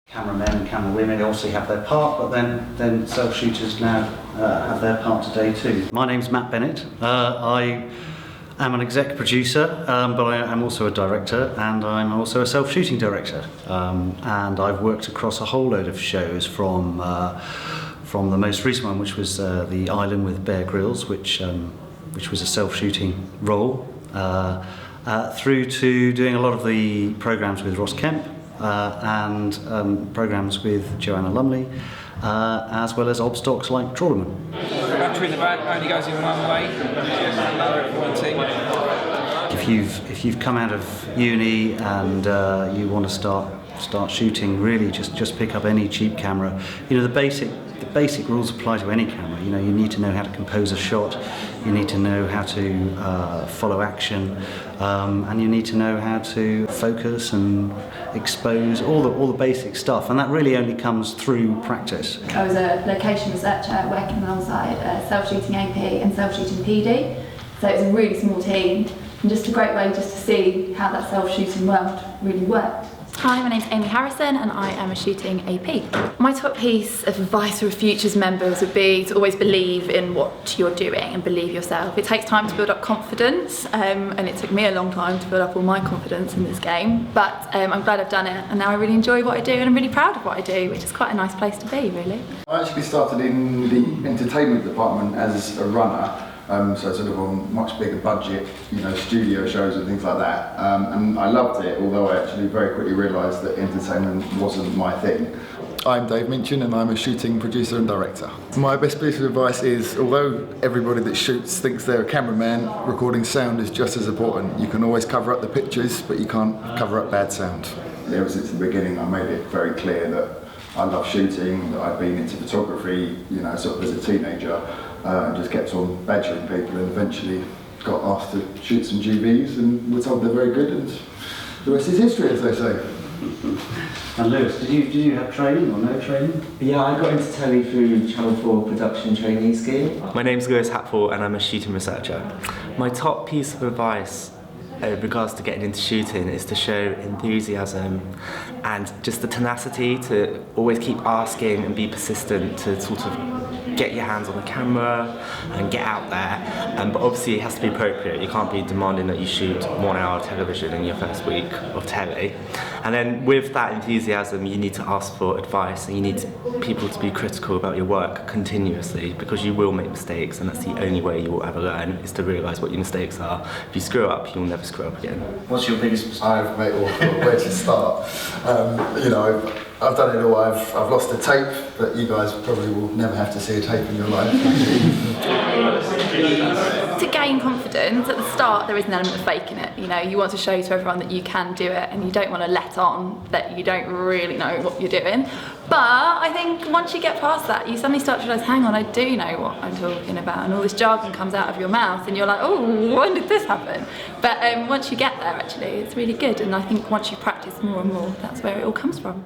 Cameramen and camera women obviously have their part, but then self-shooters now have their part today too. My name's Matt Bennett. I am an exec producer, but I am also a director, and I'm also a self-shooting director. And I've worked across a whole load of shows from the most recent one, which was The Island with Bear Grylls, which was a self-shooting role, through to doing a lot of the programmes with Ross Kemp, and programmes with Joanna Lumley, as well as obstocks like Trawlerman. The battery in the back only goes in one way, lower it pointing. If you've come out of uni and you want to start shooting, really just pick up any cheap camera. You know, the basic rules apply to any camera. You know, you need to know how to compose a shot, you need to know how to follow action, and you need to know how to focus and expose, all the basic stuff, and that really only comes through practice. I was a location researcher working alongside a self-shooting AP and self-shooting PD, so it was a really small team, and just a great way just to see how that self-shooting world really worked. Hi, my name's Amy Harrison and I am a shooting AP. My top piece of advice for Futures members would be to always believe in what you're doing and believe yourself. It takes time to build up confidence, and it took me a long time to build up all my confidence in this game, but I'm glad I've done it, and now I really enjoy what I do and I'm really proud of what I do, which is quite a nice place to be, really. I actually started in the entertainment department as a runner. So sort of on much bigger budget, you know, studio shows and things like that. And I loved it, although I actually very quickly realised that entertainment wasn't my thing. I'm Dave Minchin and I'm a shooting producer and director. My best piece of advice is, although everybody that shoots thinks they're a cameraman, recording sound is just as important. You can always cover up the pictures, but you can't cover up bad sound. Ever since the beginning I made it very clear that I love shooting, that I'd been into photography, you know, sort of as a teenager. And just kept on badgering people, and eventually got asked to shoot some GVs, and we're told they're very good, and the rest is history, as they say. And Lewis, did you have training or no training? Yeah, I got into telly through the Channel 4 production trainee scheme. My name's Lewis Hatful and I'm a shooting researcher. My top piece of advice in regards to getting into shooting is to show enthusiasm and just the tenacity to always keep asking and be persistent to sort of get your hands on the camera and get out there, but obviously it has to be appropriate. You can't be demanding that you shoot 1 hour of television in your first week of telly. And then with that enthusiasm you need to ask for advice, and you need people to be critical about your work continuously, because you will make mistakes, and that's the only way you will ever learn, is to realise what your mistakes are. If you screw up, you'll never screw up again. What's your biggest mistake? Where to start. You know, I've done it all. I've lost a tape, but you guys probably will never have to see a tape in your life. To gain confidence, at the start there is an element of faking it. You know, you want to show to everyone that you can do it, and you don't want to let on that you don't really know what you're doing. But I think once you get past that, you suddenly start to realise, hang on, I do know what I'm talking about, and all this jargon comes out of your mouth, and you're like, oh, when did this happen? But once you get there, actually, it's really good, and I think once you practice more and more, that's where it all comes from.